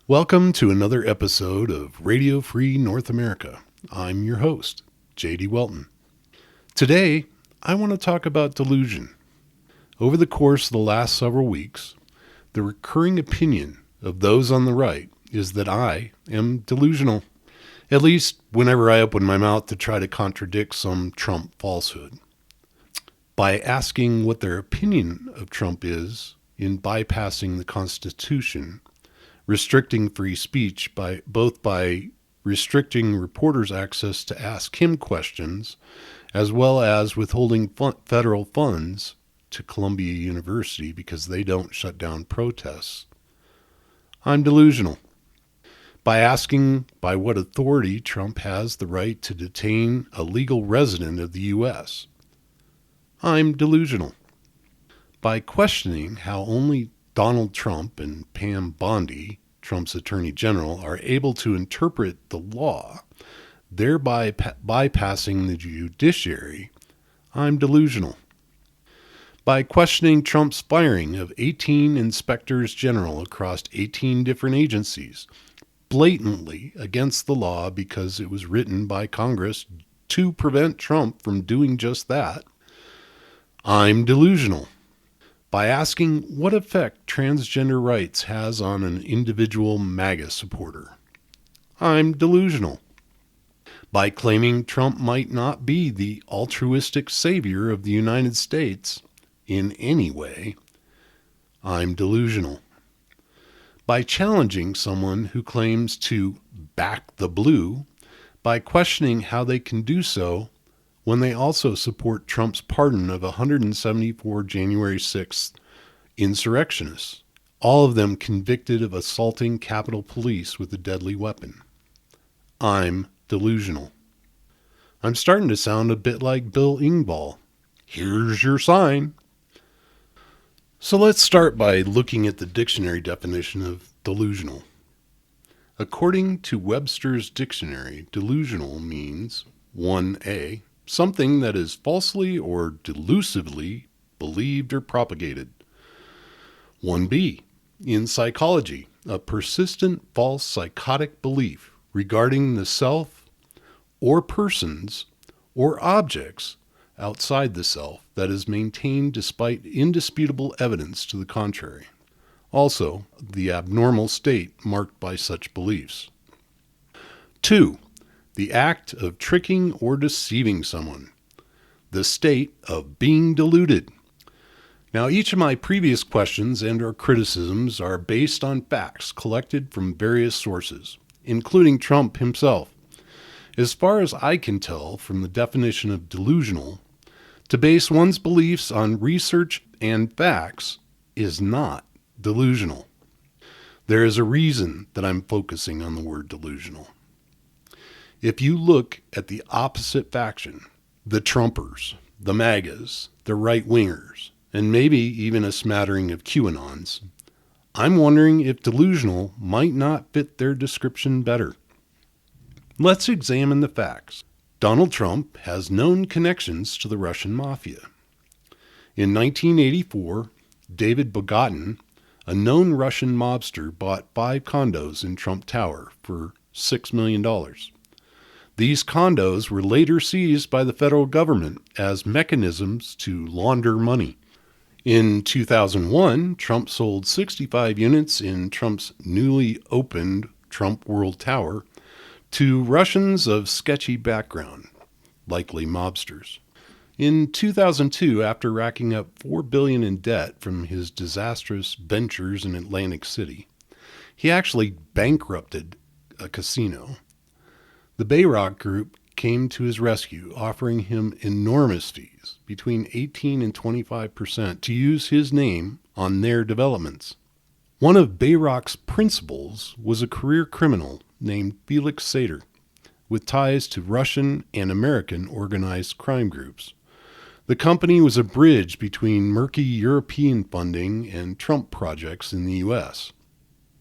Welcome to another episode of Radio Free North America. I'm your host, J.D. Welton. Today, I want to talk about delusion. Over the course of the last several weeks, the recurring opinion of those on the right is that I am delusional, at least whenever I open my mouth to try to contradict some Trump falsehood. By asking what their opinion of Trump is in bypassing the Constitution, restricting free speech by restricting reporters' access to ask him questions, as well as withholding federal funds to Columbia University because they don't shut down protests. I'm delusional. By asking by what authority Trump has the right to detain a legal resident of the U.S. I'm delusional. By questioning how only Donald Trump and Pam Bondi, Trump's attorney general, are able to interpret the law, thereby bypassing the judiciary, I'm delusional. By questioning Trump's firing of 18 inspectors general across 18 different agencies, blatantly against the law because it was written by Congress to prevent Trump from doing just that, I'm delusional. By asking what effect transgender rights has on an individual MAGA supporter, I'm delusional. By claiming Trump might not be the altruistic savior of the United States in any way, I'm delusional. By challenging someone who claims to back the blue, by questioning how they can do so when they also support Trump's pardon of 174 January 6th insurrectionists, all of them convicted of assaulting Capitol Police with a deadly weapon. I'm delusional. I'm starting to sound a bit like Bill Engvall. Here's your sign. So let's start by looking at the dictionary definition of delusional. According to Webster's dictionary, delusional means 1A, something that is falsely or delusively believed or propagated. 1B, in psychology, a persistent false psychotic belief regarding the self or persons or objects outside the self that is maintained despite indisputable evidence to the contrary. Also, the abnormal state marked by such beliefs. 2. The act of tricking or deceiving someone. The state of being deluded. Now, each of my previous questions and or criticisms are based on facts collected from various sources, including Trump himself. As far as I can tell from the definition of delusional, to base one's beliefs on research and facts is not delusional. There is a reason that I'm focusing on the word delusional. If you look at the opposite faction, the Trumpers, the MAGAs, the right-wingers, and maybe even a smattering of QAnons, I'm wondering if delusional might not fit their description better. Let's examine the facts. Donald Trump has known connections to the Russian mafia. In 1984, David Bogatin, a known Russian mobster, bought 5 condos in Trump Tower for $6 million. These condos were later seized by the federal government as mechanisms to launder money. In 2001, Trump sold 65 units in Trump's newly opened Trump World Tower to Russians of sketchy background, likely mobsters. In 2002, after racking up $4 billion in debt from his disastrous ventures in Atlantic City, he actually bankrupted a casino. The Bayrock Group came to his rescue, offering him enormous fees, between 18 and 25%, to use his name on their developments. One of Bayrock's principals was a career criminal named Felix Sater, with ties to Russian and American organized crime groups. The company was a bridge between murky European funding and Trump projects in the U.S.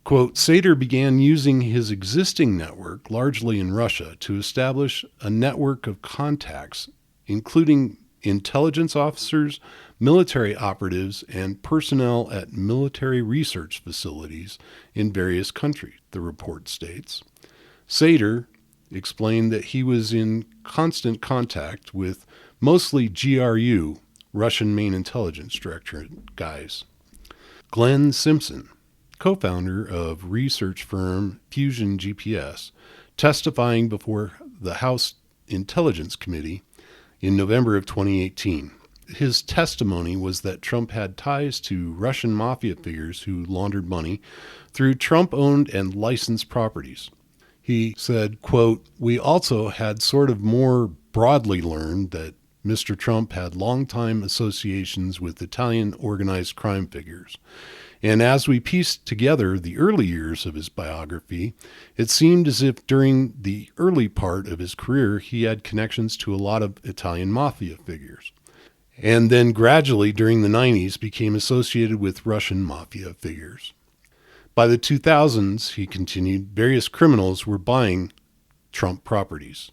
Quote, Sater began using his existing network, largely in Russia, to establish a network of contacts, including intelligence officers, military operatives, and personnel at military research facilities in various countries, the report states. Sater explained that he was in constant contact with mostly GRU, Russian Main Intelligence Directorate guys. Glenn Simpson, co-founder of research firm Fusion GPS, testifying before the House Intelligence Committee in November of 2018. His testimony was that Trump had ties to Russian mafia figures who laundered money through Trump-owned and licensed properties. He said, quote, "We also had sort of more broadly learned that Mr. Trump had longtime associations with Italian organized crime figures. And as we pieced together the early years of his biography, it seemed as if during the early part of his career he had connections to a lot of Italian mafia figures. And then gradually during the 90s became associated with Russian mafia figures. By the 2000s, he continued, various criminals were buying Trump properties.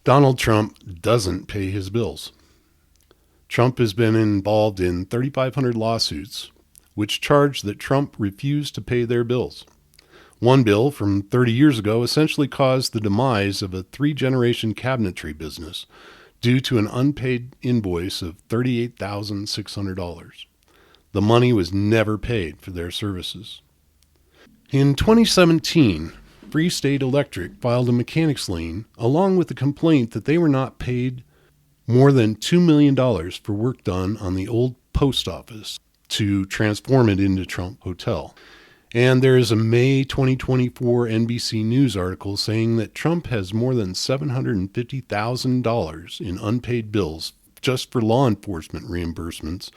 Donald Trump doesn't pay his bills. Trump has been involved in 3,500 lawsuits, which charge that Trump refused to pay their bills. One bill from 30 years ago essentially caused the demise of a 3-generation cabinetry business due to an unpaid invoice of $38,600. The money was never paid for their services. In 2017, Free State Electric filed a mechanics lien along with a complaint that they were not paid more than $2 million for work done on the old post office to transform it into Trump Hotel. And there is a May 2024 NBC News article saying that Trump has more than $750,000 in unpaid bills just for law enforcement reimbursements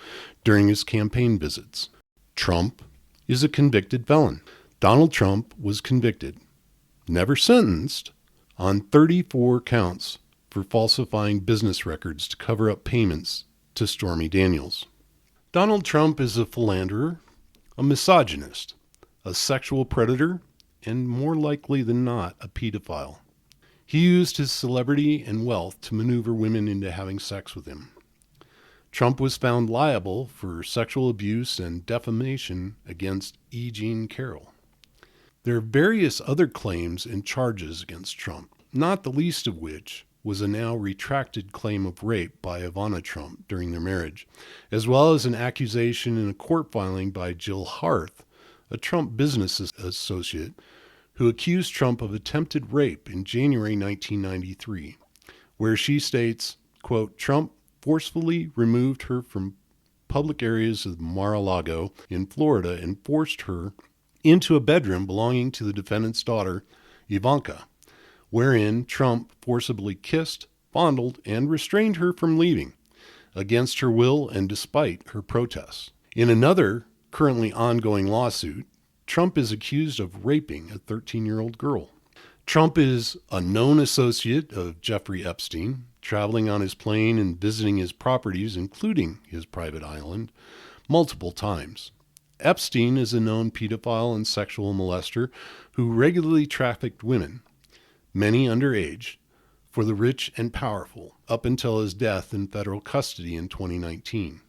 during his campaign visits. Trump is a convicted felon. Donald Trump was convicted, never sentenced, on 34 counts for falsifying business records to cover up payments to Stormy Daniels. Donald Trump is a philanderer, a misogynist, a sexual predator, and more likely than not, a pedophile. He used his celebrity and wealth to maneuver women into having sex with him. Trump was found liable for sexual abuse and defamation against E. Jean Carroll. There are various other claims and charges against Trump, not the least of which was a now retracted claim of rape by Ivana Trump during their marriage, as well as an accusation in a court filing by Jill Harth, a Trump business associate, who accused Trump of attempted rape in January 1993, where she states, quote, "Trump forcefully removed her from public areas of Mar-a-Lago in Florida and forced her into a bedroom belonging to the defendant's daughter, Ivanka, wherein Trump forcibly kissed, fondled, and restrained her from leaving, against her will and despite her protests." In another currently ongoing lawsuit, Trump is accused of raping a 13-year-old girl. Trump is a known associate of Jeffrey Epstein, traveling on his plane and visiting his properties, including his private island, multiple times. Epstein is a known pedophile and sexual molester who regularly trafficked women, many underage, for the rich and powerful, up until his death in federal custody in 2019.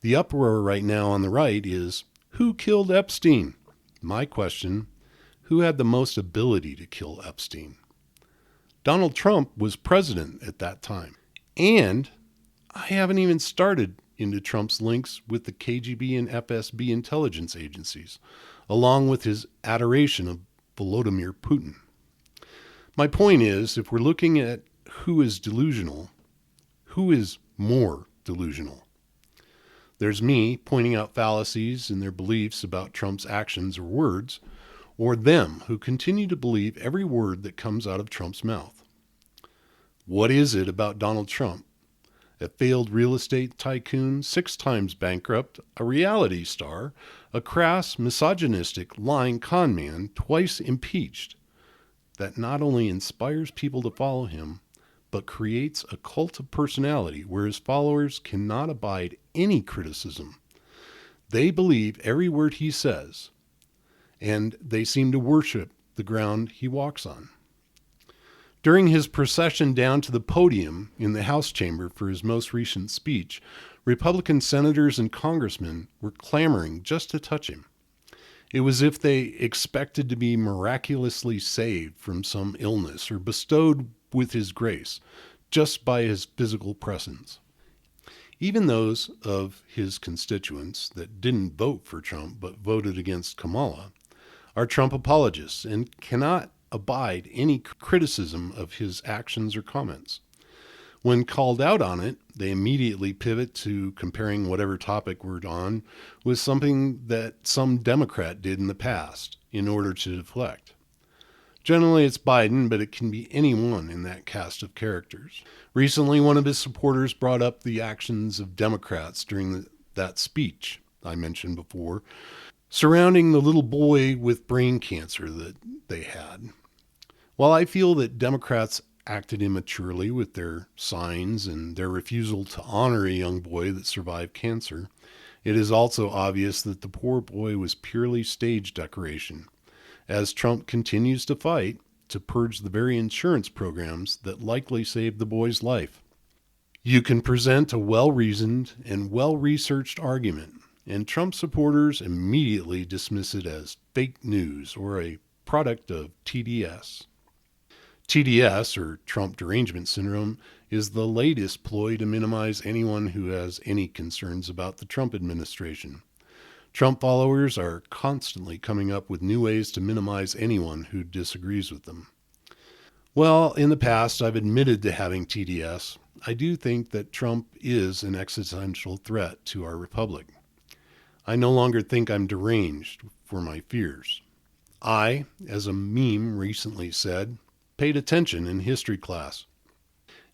The uproar right now on the right is, who killed Epstein? My question, who had the most ability to kill Epstein? Donald Trump was president at that time. And I haven't even started into Trump's links with the KGB and FSB intelligence agencies, along with his adoration of Volodymyr Putin. My point is, if we're looking at who is delusional, who is more delusional? There's me pointing out fallacies in their beliefs about Trump's actions or words, or them who continue to believe every word that comes out of Trump's mouth. What is it about Donald Trump? A failed real estate tycoon, 6 times bankrupt, a reality star, a crass, misogynistic, lying con man, twice impeached, that not only inspires people to follow him, but creates a cult of personality where his followers cannot abide any criticism. They believe every word he says, and they seem to worship the ground he walks on. During his procession down to the podium in the House chamber for his most recent speech, Republican senators and congressmen were clamoring just to touch him. It was as if they expected to be miraculously saved from some illness or bestowed with his grace just by his physical presence. Even those of his constituents that didn't vote for Trump but voted against Kamala are Trump apologists and cannot abide any criticism of his actions or comments. When called out on it, they immediately pivot to comparing whatever topic we're on with something that some Democrat did in the past in order to deflect. Generally, it's Biden, but it can be anyone in that cast of characters. Recently, one of his supporters brought up the actions of Democrats during that speech I mentioned before, surrounding the little boy with brain cancer that they had. While I feel that Democrats acted immaturely with their signs and their refusal to honor a young boy that survived cancer, it is also obvious that the poor boy was purely stage decoration, as Trump continues to fight to purge the very insurance programs that likely saved the boy's life. You can present a well-reasoned and well-researched argument, and Trump supporters immediately dismiss it as fake news or a product of TDS. TDS, or Trump Derangement Syndrome, is the latest ploy to minimize anyone who has any concerns about the Trump administration. Trump followers are constantly coming up with new ways to minimize anyone who disagrees with them. Well, in the past, I've admitted to having TDS. I do think that Trump is an existential threat to our republic. I no longer think I'm deranged for my fears. I, as a meme recently said, paid attention in history class.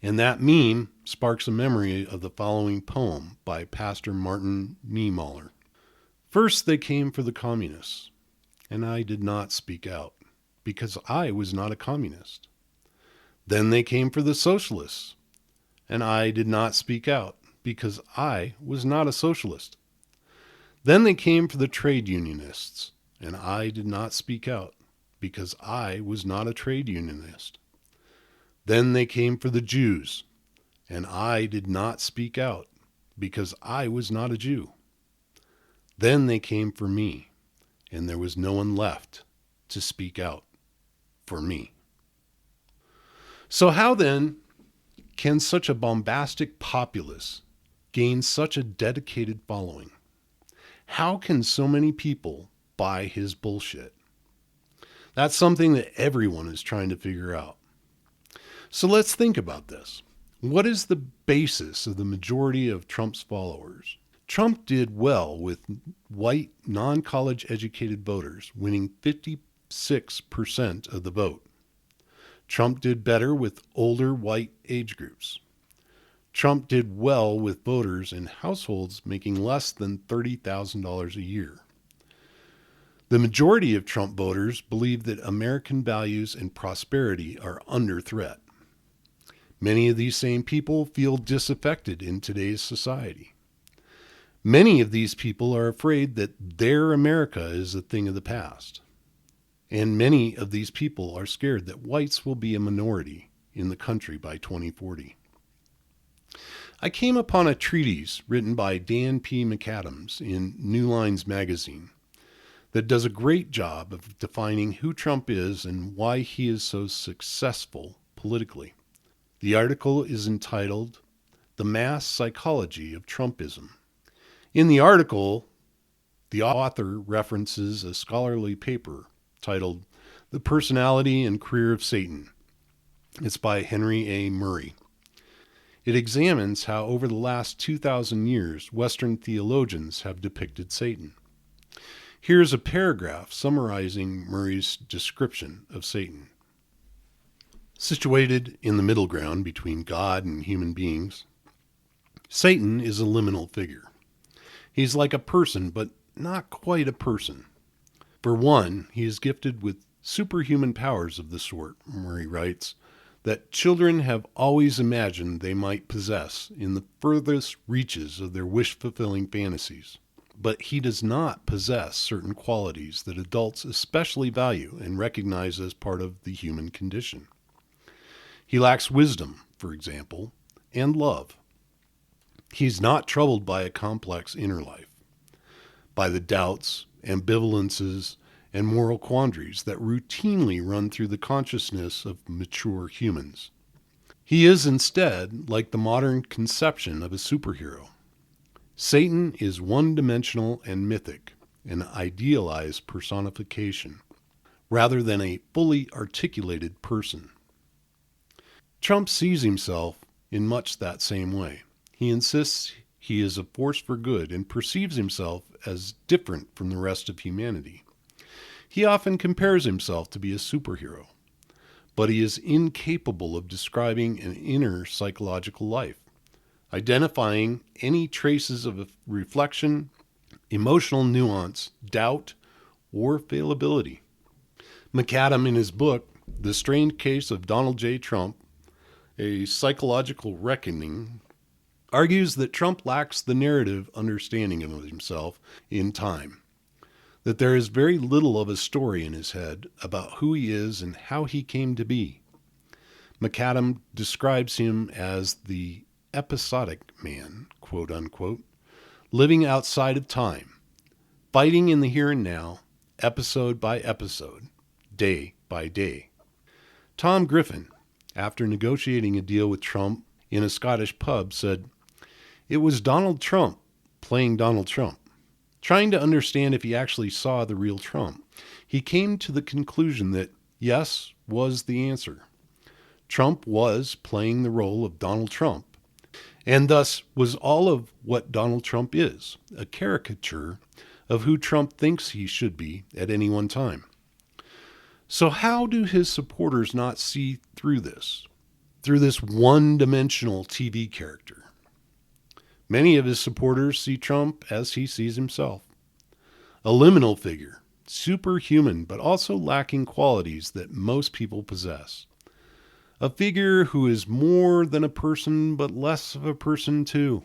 And that meme sparks a memory of the following poem by Pastor Martin Niemöller. First they came for the communists, and I did not speak out, because I was not a communist. Then they came for the socialists, and I did not speak out, because I was not a socialist. Then they came for the trade unionists, and I did not speak out, because I was not a trade unionist. Then they came for the Jews, and I did not speak out, because I was not a Jew. Then they came for me, and there was no one left to speak out for me. So how then can such a bombastic populace gain such a dedicated following? How can so many people buy his bullshit? That's something that everyone is trying to figure out. So let's think about this. What is the basis of the majority of Trump's followers? Trump did well with white, non-college educated voters, winning 56% of the vote. Trump did better with older white age groups. Trump did well with voters in households making less than $30,000 a year. The majority of Trump voters believe that American values and prosperity are under threat. Many of these same people feel disaffected in today's society. Many of these people are afraid that their America is a thing of the past. And many of these people are scared that whites will be a minority in the country by 2040. I came upon a treatise written by Dan P. McAdams in New Lines magazine that does a great job of defining who Trump is and why he is so successful politically. The article is entitled, "The Mass Psychology of Trumpism." In the article, the author references a scholarly paper titled "The Personality and Career of Satan." It's by Henry A. Murray. It examines how over the last 2,000 years, Western theologians have depicted Satan. Here's a paragraph summarizing Murray's description of Satan. Situated in the middle ground between God and human beings, Satan is a liminal figure. He's like a person, but not quite a person. For one, he is gifted with superhuman powers of the sort, Murray writes, that children have always imagined they might possess in the furthest reaches of their wish-fulfilling fantasies. But he does not possess certain qualities that adults especially value and recognize as part of the human condition. He lacks wisdom, for example, and love. He's not troubled by a complex inner life, by the doubts, ambivalences, and moral quandaries that routinely run through the consciousness of mature humans. He is instead like the modern conception of a superhero. Satan is one-dimensional and mythic, an idealized personification, rather than a fully articulated person. Trump sees himself in much that same way. He insists he is a force for good and perceives himself as different from the rest of humanity. He often compares himself to be a superhero, but he is incapable of describing an inner psychological life, identifying any traces of reflection, emotional nuance, doubt, or fallibility. McAdam, in his book, The Strange Case of Donald J. Trump, A Psychological Reckoning, argues that Trump lacks the narrative understanding of himself in time, that there is very little of a story in his head about who he is and how he came to be. McAdam describes him as the episodic man, quote unquote, living outside of time, fighting in the here and now, episode by episode, day by day. Tom Griffin, after negotiating a deal with Trump in a Scottish pub, said, "It was Donald Trump playing Donald Trump. Trying to understand if he actually saw the real Trump, he came to the conclusion that yes was the answer. Trump was playing the role of Donald Trump, and thus was all of what Donald Trump is, a caricature of who Trump thinks he should be at any one time." So how do his supporters not see through this one-dimensional TV character? Many of his supporters see Trump as he sees himself. A liminal figure, superhuman but also lacking qualities that most people possess. A figure who is more than a person but less of a person too.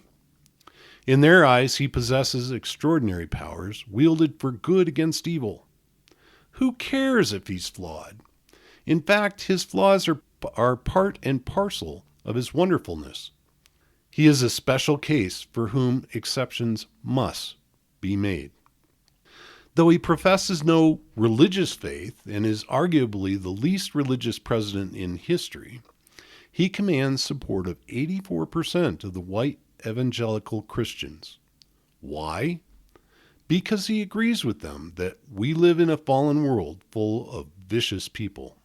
In their eyes, he possesses extraordinary powers wielded for good against evil. Who cares if he's flawed? In fact, his flaws are part and parcel of his wonderfulness. He is a special case for whom exceptions must be made. Though he professes no religious faith and is arguably the least religious president in history, he commands support of 84% of the white evangelical Christians. Why? Because he agrees with them that we live in a fallen world full of vicious people.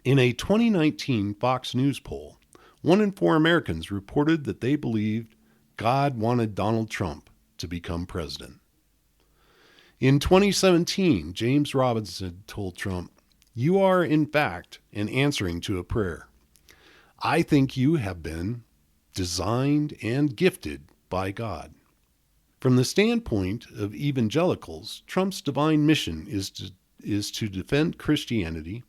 In a 2019 Fox News poll, 1 in 4 Americans reported that they believed God wanted Donald Trump to become president. In 2017, James Robinson told Trump, "You are, in fact, an answering to a prayer. I think you have been designed and gifted by God." From the standpoint of evangelicals, Trump's divine mission is to defend Christianity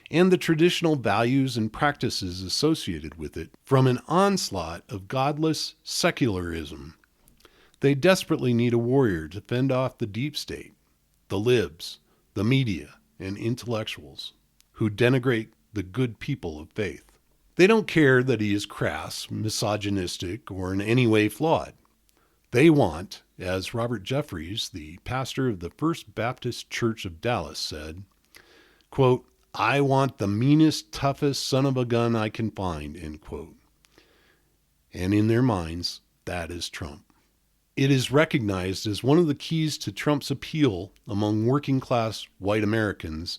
and the traditional values and practices associated with it from an onslaught of godless secularism. They desperately need a warrior to fend off the deep state, the libs, the media, and intellectuals who denigrate the good people of faith. They don't care that he is crass, misogynistic, or in any way flawed. They want, as Robert Jeffries, the pastor of the First Baptist Church of Dallas, said, quote, "I want the meanest, toughest son of a gun I can find," end quote. And in their minds, that is Trump. It is recognized as one of the keys to Trump's appeal among working-class white Americans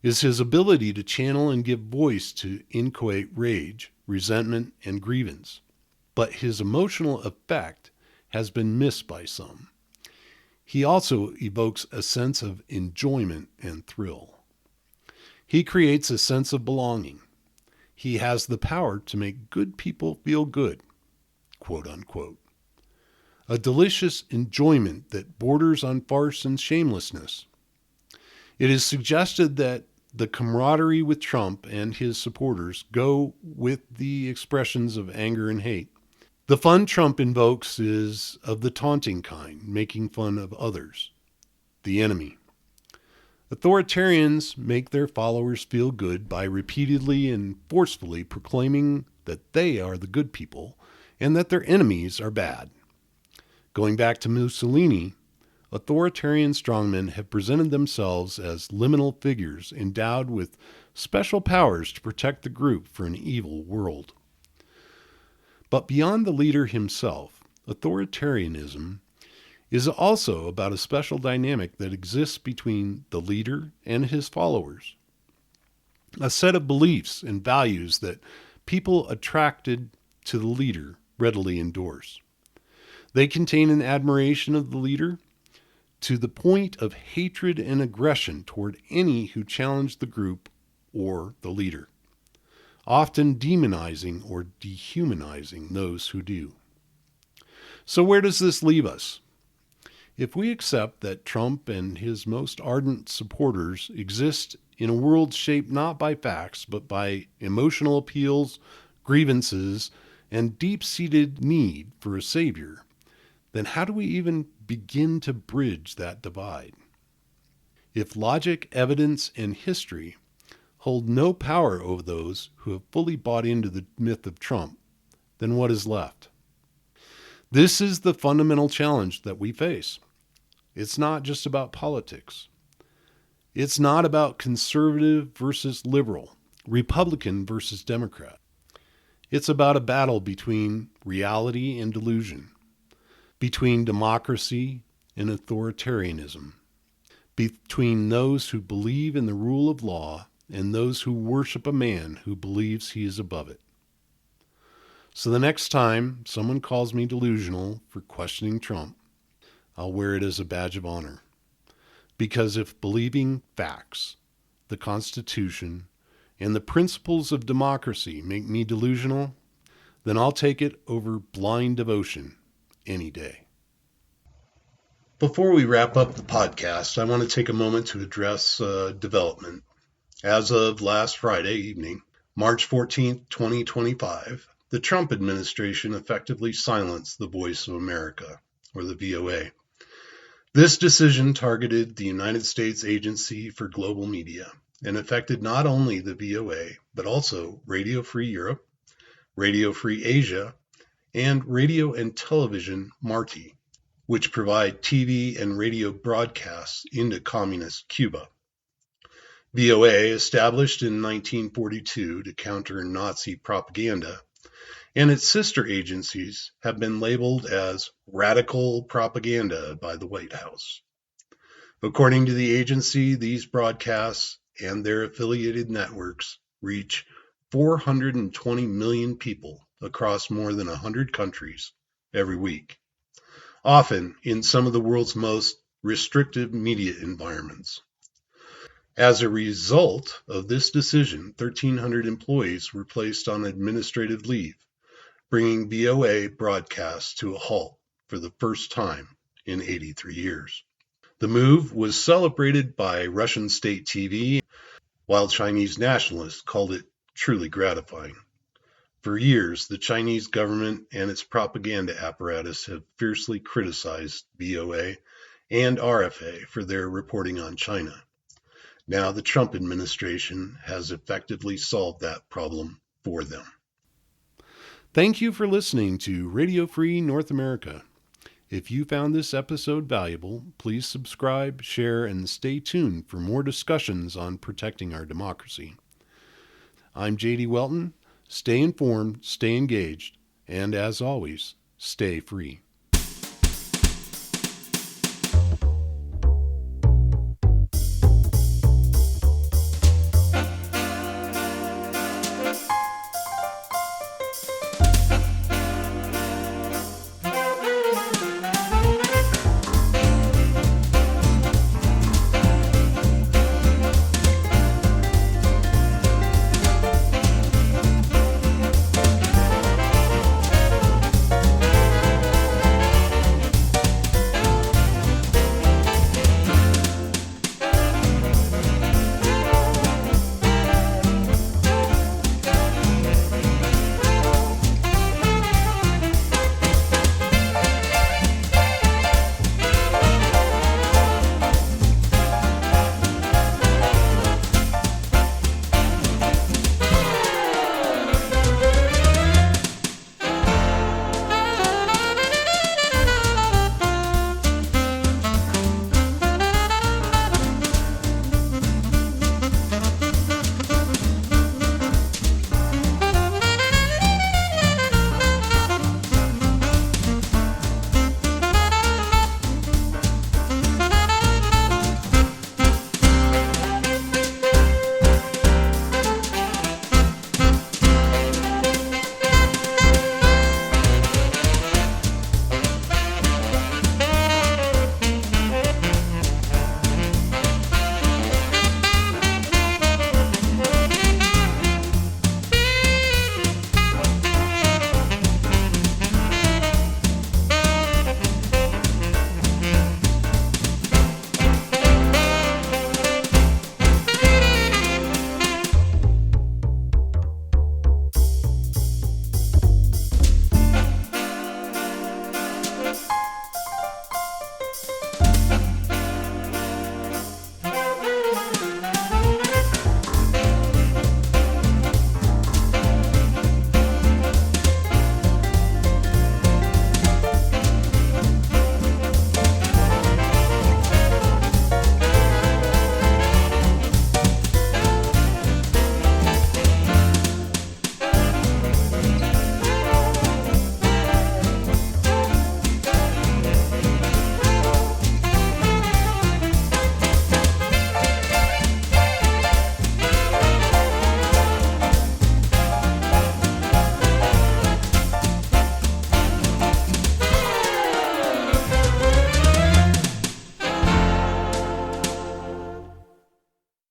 is his ability to channel and give voice to inchoate rage, resentment, and grievance. But his emotional effect has been missed by some. He also evokes a sense of enjoyment and thrill. He creates a sense of belonging. He has the power to make good people feel good, quote unquote. A delicious enjoyment that borders on farce and shamelessness. It is suggested that the camaraderie with Trump and his supporters go with the expressions of anger and hate. The fun Trump invokes is of the taunting kind, making fun of others, the enemy. Authoritarians make their followers feel good by repeatedly and forcefully proclaiming that they are the good people and that their enemies are bad. Going back to Mussolini, authoritarian strongmen have presented themselves as liminal figures endowed with special powers to protect the group for an evil world. But beyond the leader himself, authoritarianism is also about a special dynamic that exists between the leader and his followers. A set of beliefs and values that people attracted to the leader readily endorse. They contain an admiration of the leader to the point of hatred and aggression toward any who challenge the group or the leader, often demonizing or dehumanizing those who do. So where does this leave us? If we accept that Trump and his most ardent supporters exist in a world shaped not by facts, but by emotional appeals, grievances, and deep-seated need for a savior, then how do we even begin to bridge that divide? If logic, evidence, and history hold no power over those who have fully bought into the myth of Trump, then what is left? This is the fundamental challenge that we face. It's not just about politics. It's not about conservative versus liberal, Republican versus Democrat. It's about a battle between reality and delusion, between democracy and authoritarianism, between those who believe in the rule of law and those who worship a man who believes he is above it. So the next time someone calls me delusional for questioning Trump, I'll wear it as a badge of honor. Because if believing facts, the Constitution, and the principles of democracy make me delusional, then I'll take it over blind devotion any day. Before we wrap up the podcast, I want to take a moment to address development. As of last Friday evening, March 14th, 2025, the Trump administration effectively silenced the Voice of America, or the VOA. This decision targeted the United States Agency for Global Media and affected not only the VOA, but also Radio Free Europe, Radio Free Asia, and Radio and Television Marti, which provide TV and radio broadcasts into communist Cuba. VOA, established in 1942 to counter Nazi propaganda, and its sister agencies have been labeled as radical propaganda by the White House. According to the agency, these broadcasts and their affiliated networks reach 420 million people across more than 100 countries every week, often in some of the world's most restrictive media environments. As a result of this decision, 1,300 employees were placed on administrative leave, bringing VOA broadcasts to a halt for the first time in 83 years. The move was celebrated by Russian state TV, while Chinese nationalists called it truly gratifying. For years, the Chinese government and its propaganda apparatus have fiercely criticized VOA and RFA for their reporting on China. Now the Trump administration has effectively solved that problem for them. Thank you for listening to Radio Free North America. If you found this episode valuable, please subscribe, share, and stay tuned for more discussions on protecting our democracy. I'm J.D. Welton. Stay informed, stay engaged, and as always, stay free.